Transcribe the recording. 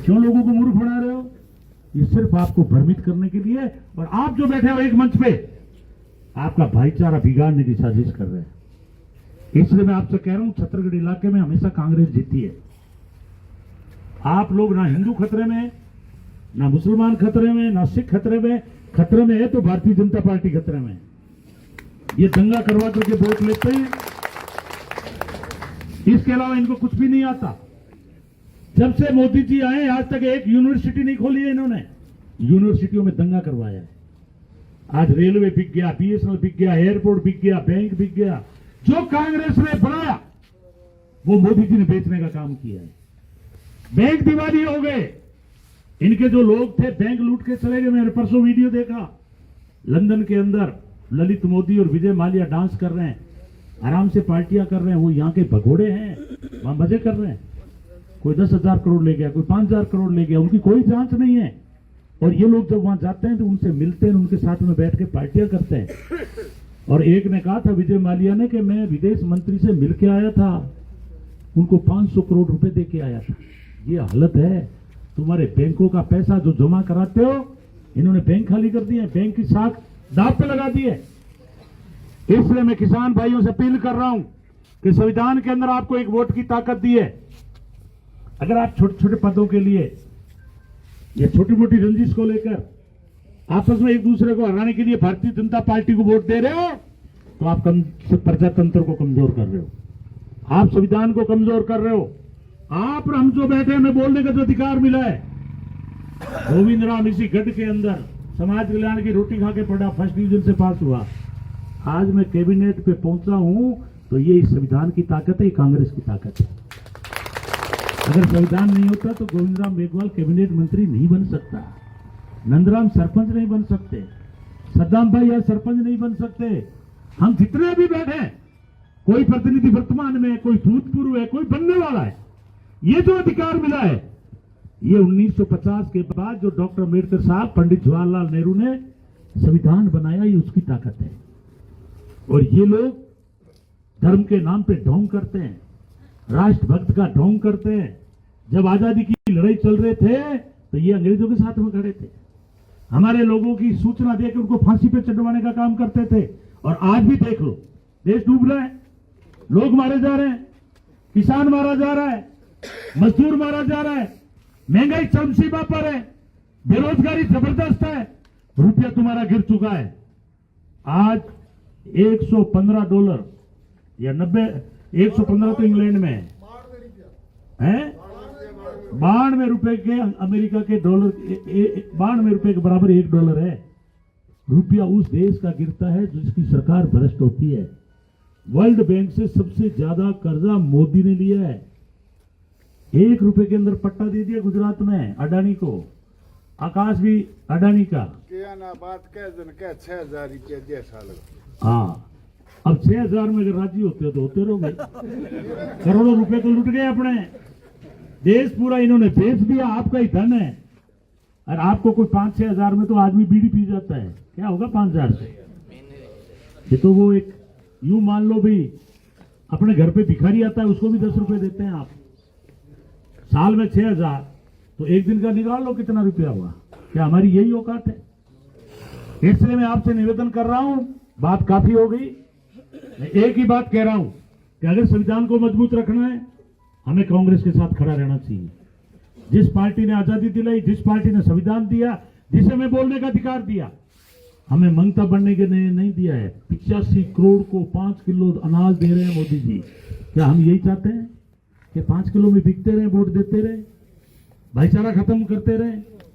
क्यों लोगों को मूर्ख बना रहे हो? ये सिर्फ आपको भ्रमित करने के लिए, और आप जो बैठे हो एक मंच पे आपका भाईचारा बिगाड़ने की साजिश कर रहे हैं। इसलिए मैं आपसे कह रहा हूं, छत्तीसगढ़ इलाके में हमेशा कांग्रेस जीती है। आप लोग ना हिंदू खतरे में, ना मुसलमान खतरे में, ना सिख खतरे में। खतरे में है तो भारतीय जनता पार्टी खतरे में है। ये दंगा करवा करके वोट लेते हैं, इसके अलावा इनको कुछ भी नहीं आता। जब से मोदी जी आए आज तक एक यूनिवर्सिटी नहीं खोली है इन्होंने। यूनिवर्सिटियों में दंगा करवाया है। आज रेलवे बिक गया, बीएसएनएल बिक गया, एयरपोर्ट बिक गया, बैंक बिक गया। जो कांग्रेस ने बनाया वो मोदी जी ने बेचने का काम किया है। बैंक दिवाली हो गए। इनके जो लोग थे बैंक लूट के चले गए। मैंने परसों वीडियो देखा, लंदन के अंदर ललित मोदी और विजय माल्या डांस कर रहे हैं, आराम से पार्टियां कर रहे हैं। वो यहाँ के भगोड़े हैं, वहां मजे कर रहे हैं। कोई 10,000 करोड़ ले गया, कोई 5,000 करोड़ ले गया, उनकी कोई जांच नहीं है। और ये लोग जब वहां जाते हैं तो उनसे मिलते हैं, उनके साथ में बैठ के पार्टियां करते हैं। और एक ने कहा था विजय माल्या ने कि मैं विदेश मंत्री से मिलके आया था, उनको 500 करोड़ रुपए दे के आया था। ये हालत है। तुम्हारे बैंकों का पैसा जो जमा कराते हो, इन्होंने बैंक खाली कर दिए, बैंक की साख दांव पे लगा दी है। इसलिए मैं किसान भाइयों से अपील कर रहा हूं कि संविधान के अंदर आपको एक वोट की ताकत दी है। अगर आप छोटे छोटे पदों के लिए या छोटी मोटी रंजिश को लेकर आपस में एक दूसरे को हराने के लिए भारतीय जनता पार्टी को वोट दे रहे हो, तो आप प्रजातंत्र को कमजोर कर रहे हो, आप संविधान को कमजोर कर रहे हो। आप हम जो बैठे हमें बोलने का जो अधिकार मिला है, गोविंद राम इसी गढ़ के अंदर समाज कल्याण की रोटी खा के पड़ा, फर्स्ट डिवीजन से पास हुआ। आज मैं कैबिनेट पे पहुंचा हूं तो ये इस संविधान की ताकत है, कांग्रेस की ताकत है। अगर संविधान नहीं होता तो गोविंद राम मेघवाल कैबिनेट मंत्री नहीं बन सकता, नंदराम सरपंच नहीं बन सकते, सद्दाम भाई या सरपंच नहीं बन सकते। हम जितने भी बैठे, कोई प्रतिनिधि वर्तमान में, कोई भूतपूर्व है, कोई बनने वाला है। ये जो अधिकार मिला है ये 1950 के बाद जो डॉक्टर अम्बेडकर साहब, पंडित जवाहरलाल नेहरू ने संविधान बनाया, ये उसकी ताकत है। और ये लोग धर्म के नाम पे ढोंग करते हैं, राष्ट्रभक्त का ढोंग करते हैं। जब आजादी की लड़ाई चल रहे थे तो ये अंग्रेजों के साथ में खड़े थे, हमारे लोगों की सूचना देकर उनको फांसी पे चढ़वाने का काम करते थे। और आज भी देख लो, देश डूब रहा है, लोग मारे जा रहे हैं, किसान मारा जा रहा है, मजदूर मारा जा रहा है, महंगाई चरमसीमा पर है, बेरोजगारी जबरदस्त है, रुपया तुम्हारा गिर चुका है। आज $115 या 115 तो इंग्लैंड में है, 92 रुपए के अमेरिका के डॉलर, 92 रुपए के बराबर $1 है। रुपया उस देश का गिरता है जिसकी सरकार भ्रष्ट होती है। वर्ल्ड बैंक से सबसे ज्यादा कर्जा मोदी ने लिया है। ₹1 के अंदर पट्टा दे दिया गुजरात में अडानी को, आकाश भी अडानी का। बात कह 6,000 रुपया दे साल। हाँ, अब 6,000 में अगर राजी होते हो तो होते रहोगे। करोड़ों रुपए तो लुट गए अपने, देश पूरा इन्होंने बेच दिया, आपका ही धन है। और आपको कोई 5-6 हजार में तो आदमी बीड़ी पी जाता है, क्या होगा 5,000 से? ये तो वो एक यूं मान लो भी, अपने घर पे भिखारी आता है उसको भी 10 रुपए देते हैं आप। साल में 6,000 तो एक दिन का निकाल लो कितना रुपया हुआ। क्या हमारी यही औकात है? इसलिए मैं आपसे निवेदन कर रहा हूं, बात काफी हो गई। मैं एक ही बात कह रहा हूं कि अगर संविधान को मजबूत रखना है, हमें कांग्रेस के साथ खड़ा रहना चाहिए। जिस पार्टी ने आजादी दिलाई, जिस पार्टी ने संविधान दिया, जिसे हमें बोलने का अधिकार दिया, हमें मंगता बनने के नहीं दिया है। 85 करोड़ को 5 किलो अनाज दे रहे हैं मोदी जी। क्या हम यही चाहते हैं कि 5 किलो में बिकते रहे, वोट देते रहे, भाईचारा खत्म करते रहे?